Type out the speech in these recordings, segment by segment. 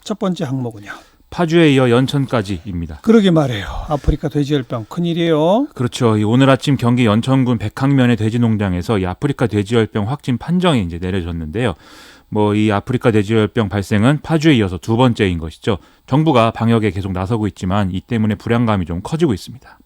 첫 번째 항목은요. 파주에 이어 연천까지입니다. 그러게 말해요. 아프리카 돼지열병 큰일이에요. 그렇죠. 오늘 아침 경기 연천군 백항면의 돼지 농장에서 이 아프리카 돼지열병 확진 판정이 이제 내려졌는데요. 이 아프리카 돼지열병 발생은 파주에 이어서 두 번째인 것이죠. 정부가 방역에 계속 나서고 있지만 이 때문에 불안감이 좀 커지고 있습니다.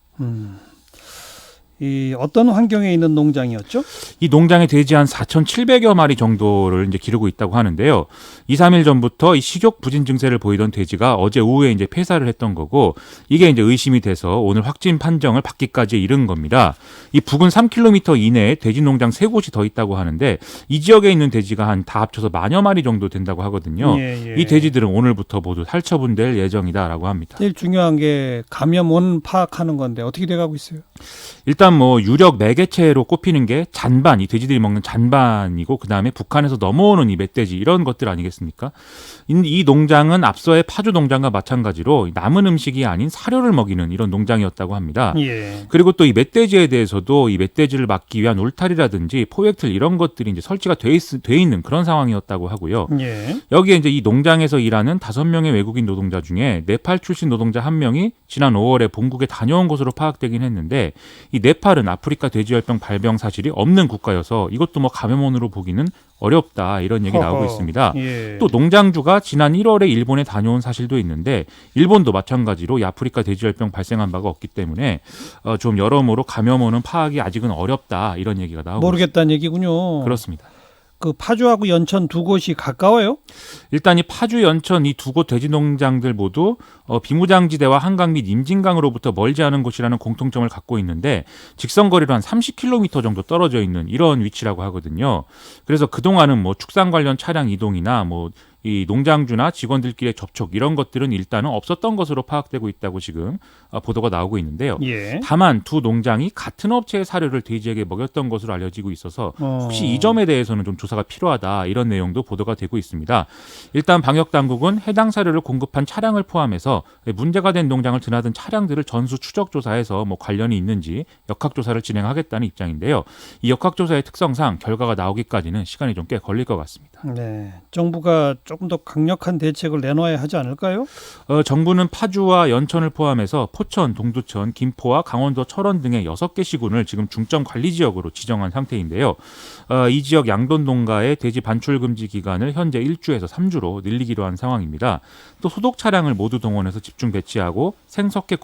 이 어떤 환경에 있는 농장이었죠? 이 농장에 돼지 한 4,700여 마리 정도를 이제 기르고 있다고 하는데요. 2, 3일 전부터 이 식욕 부진 증세를 보이던 돼지가 어제 오후에 이제 폐사를 했던 거고, 이게 이제 의심이 돼서 오늘 확진 판정을 받기까지 이른 겁니다. 이 부근 3km 이내에 돼지 농장 3곳이 더 있다고 하는데, 이 지역에 있는 돼지가 한 다 합쳐서 만여 마리 정도 된다고 하거든요. 예. 이 돼지들은 오늘부터 모두 살처분될 예정이다라고 합니다. 제일 중요한 게 감염 원 파악하는 건데 어떻게 돼가고 있어요? 일단 유력 매개체로 꼽히는 게 잔반, 이 돼지들이 먹는 잔반이고, 그 다음에 북한에서 넘어오는 이 멧돼지, 이런 것들 아니겠습니까? 이 농장은 앞서의 파주 농장과 마찬가지로 남은 음식이 아닌 사료를 먹이는 이런 농장이었다고 합니다. 예. 그리고 또 이 멧돼지에 대해서도 이 멧돼지를 막기 위한 울타리라든지 포획틀 이런 것들이 이제 설치가 돼 있는 그런 상황이었다고 하고요. 예. 여기에 이제 이 농장에서 일하는 5명의 외국인 노동자 중에 네팔 출신 노동자 1명이 지난 5월에 본국에 다녀온 것으로 파악되긴 했는데, 이 네팔은 아프리카 돼지열병 발병 사실이 없는 국가여서 이것도 감염원으로 보기는 어렵다, 이런 얘기 나오고 있습니다. 예. 또 농장주가 지난 1월에 일본에 다녀온 사실도 있는데, 일본도 마찬가지로 이 아프리카 돼지열병 발생한 바가 없기 때문에 좀 여러모로 감염원은 파악이 아직은 어렵다, 이런 얘기가 나오고 모르겠다는 얘기군요. 있습니다. 그렇습니다. 그 파주하고 연천 두 곳이 가까워요? 일단 이 파주, 연천 이 두 곳 돼지 농장들 모두 비무장지대와 한강 및 임진강으로부터 멀지 않은 곳이라는 공통점을 갖고 있는데, 직선거리로 한 30km 정도 떨어져 있는 이런 위치라고 하거든요. 그래서 그동안은 축산 관련 차량 이동이나 이 농장주나 직원들끼리의 접촉, 이런 것들은 일단은 없었던 것으로 파악되고 있다고 지금 보도가 나오고 있는데요. 예. 다만 두 농장이 같은 업체의 사료를 돼지에게 먹였던 것으로 알려지고 있어서 혹시 이 점에 대해서는 좀 조사가 필요하다, 이런 내용도 보도가 되고 있습니다. 일단 방역당국은 해당 사료를 공급한 차량을 포함해서 문제가 된 농장을 드나든 차량들을 전수 추적 조사해서 관련이 있는지 역학조사를 진행하겠다는 입장인데요. 이 역학조사의 특성상 결과가 나오기까지는 시간이 좀 꽤 걸릴 것 같습니다. 네, 정부가 조금 더 강력한 대책을 내놓아야 하지 않을까요? 정부는 파주와 연천을 포함해서 포천, 동두천, 김포와 강원도, 철원 등의 6개 시군을 지금 중점 관리 지역으로 지정한 상태인데요. 이 지역 양돈 농가의 돼지 반출 금지 기간을 현재 1주에서 3주로 늘리기로 한 상황입니다. 또 소독 차량을 모두 동원해서 집중 배치하고 생석회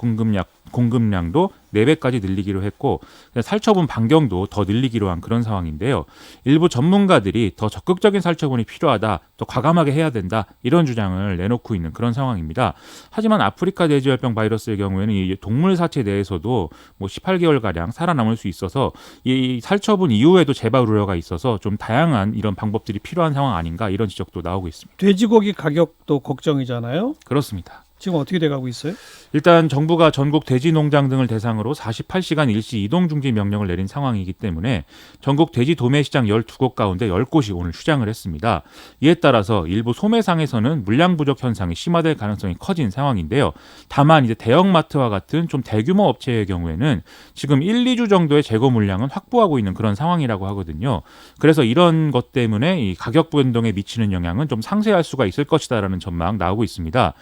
공급량도 4배까지 늘리기로 했고, 살처분 반경도 더 늘리기로 한 그런 상황인데요. 일부 전문가들이 더 적극적인 살처분이 필요하다, 또 과감하게 해야 된다, 이런 주장을 내놓고 있는 그런 상황입니다. 하지만 아프리카 돼지열병 바이러스의 경우에는 이 동물 사체 내에서도 18개월가량 살아남을 수 있어서 이 살처분 이후에도 재발 우려가 있어서 좀 다양한 이런 방법들이 필요한 상황 아닌가, 이런 지적도 나오고 있습니다. 돼지고기 가격도 걱정이잖아요. 그렇습니다. 지금 어떻게 돼가고 있어요? 일단 정부가 전국 돼지 농장 등을 대상으로 48시간 일시 이동 중지 명령을 내린 상황이기 때문에 전국 돼지 도매시장 12곳 가운데 10곳이 오늘 휴장을 했습니다. 이에 따라서 일부 소매상에서는 물량 부족 현상이 심화될 가능성이 커진 상황인데요. 다만 이제 대형마트와 같은 좀 대규모 업체의 경우에는 지금 1, 2주 정도의 재고 물량은 확보하고 있는 그런 상황이라고 하거든요. 그래서 이런 것 때문에 이 가격 변동에 미치는 영향은 좀 상쇄할 수가 있을 것이다라는 전망 나오고 있습니다.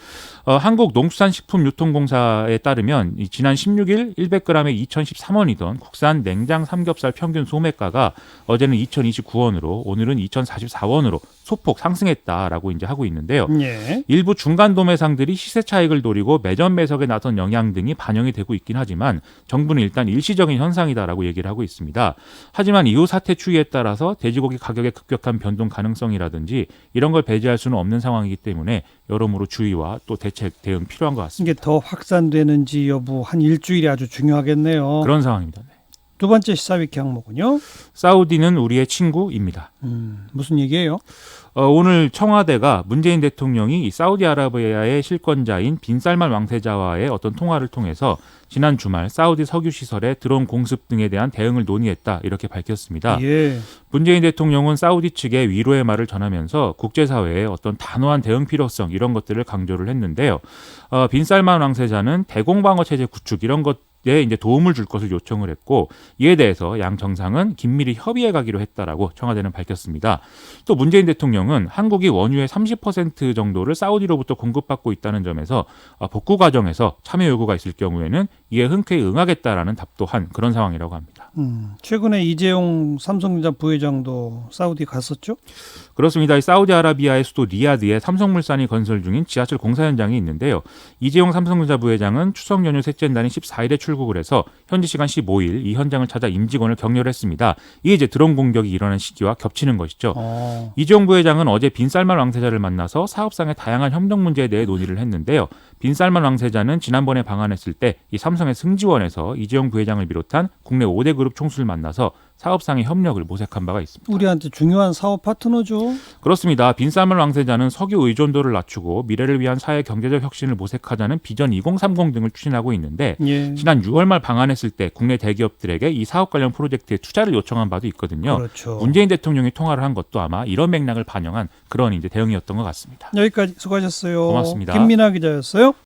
한국농수산식품유통공사에 따르면 지난 16일 100g에 2,013원이던 국산 냉장 삼겹살 평균 소매가가 어제는 2,029원으로 오늘은 2,044원으로 소폭 상승했다라고 이제 하고 있는데요. 예. 일부 중간 도매상들이 시세 차익을 노리고 매점 매석에 나선 영향 등이 반영이 되고 있긴 하지만 정부는 일단 일시적인 현상이다라고 얘기를 하고 있습니다. 하지만 이후 사태 추이에 따라서 돼지고기 가격의 급격한 변동 가능성이라든지 이런 걸 배제할 수는 없는 상황이기 때문에 여러모로 주의와 또 대책 대응 필요한 것 같습니다. 이게 더 확산되는지 여부 한 일주일이 아주 중요하겠네요. 그런 상황입니다. 네. 두 번째 시사위키 항목은요. 사우디는 우리의 친구입니다. 무슨 얘기예요? 오늘 청와대가 문재인 대통령이 이 사우디아라비아의 실권자인 빈살만 왕세자와의 어떤 통화를 통해서 지난 주말 사우디 석유 시설의 드론 공습 등에 대한 대응을 논의했다, 이렇게 밝혔습니다. 예. 문재인 대통령은 사우디 측에 위로의 말을 전하면서 국제사회의 어떤 단호한 대응 필요성, 이런 것들을 강조를 했는데요. 빈살만 왕세자는 대공방어 체제 구축 이런 것 이제 도움을 줄 것을 요청을 했고 이에 대해서 양 정상은 긴밀히 협의해 가기로 했다라고 청와대는 밝혔습니다. 또 문재인 대통령은 한국이 원유의 30% 정도를 사우디로부터 공급받고 있다는 점에서 복구 과정에서 참여 요구가 있을 경우에는 이에 흔쾌히 응하겠다라는 답도 한 그런 상황이라고 합니다. 최근에 이재용 삼성전자 부회장도 사우디 갔었죠? 그렇습니다. 이 사우디아라비아의 수도 리야드에 삼성물산이 건설 중인 지하철 공사 현장이 있는데요. 이재용 삼성전자 부회장은 추석 연휴 셋째 날인 14일에 출국을 해서 현지 시간 15일 이 현장을 찾아 임직원을 격려했습니다. 이게 이제 드론 공격이 일어난 시기와 겹치는 것이죠. 이재용 부회장은 어제 빈살만 왕세자를 만나서 사업상의 다양한 협력 문제에 대해 논의를 했는데요. 빈살만 왕세자는 지난번에 방한했을 때 이 삼성의 승지원에서 이재용 부회장을 비롯한 국내 5대 그룹 총수를 만나서 사업상의 협력을 모색한 바가 있습니다. 우리한테 중요한 사업 파트너죠. 그렇습니다. 빈살만 왕세자는 석유 의존도를 낮추고 미래를 위한 사회 경제적 혁신을 모색하자는 비전 2030 등을 추진하고 있는데 예. 지난 6월 말 방한했을 때 국내 대기업들에게 이 사업 관련 프로젝트에 투자를 요청한 바도 있거든요. 그렇죠. 문재인 대통령이 통화를 한 것도 아마 이런 맥락을 반영한 그런 이제 대응이었던 것 같습니다. 여기까지 수고하셨어요. 고맙습니다. 김민아 기자였어요.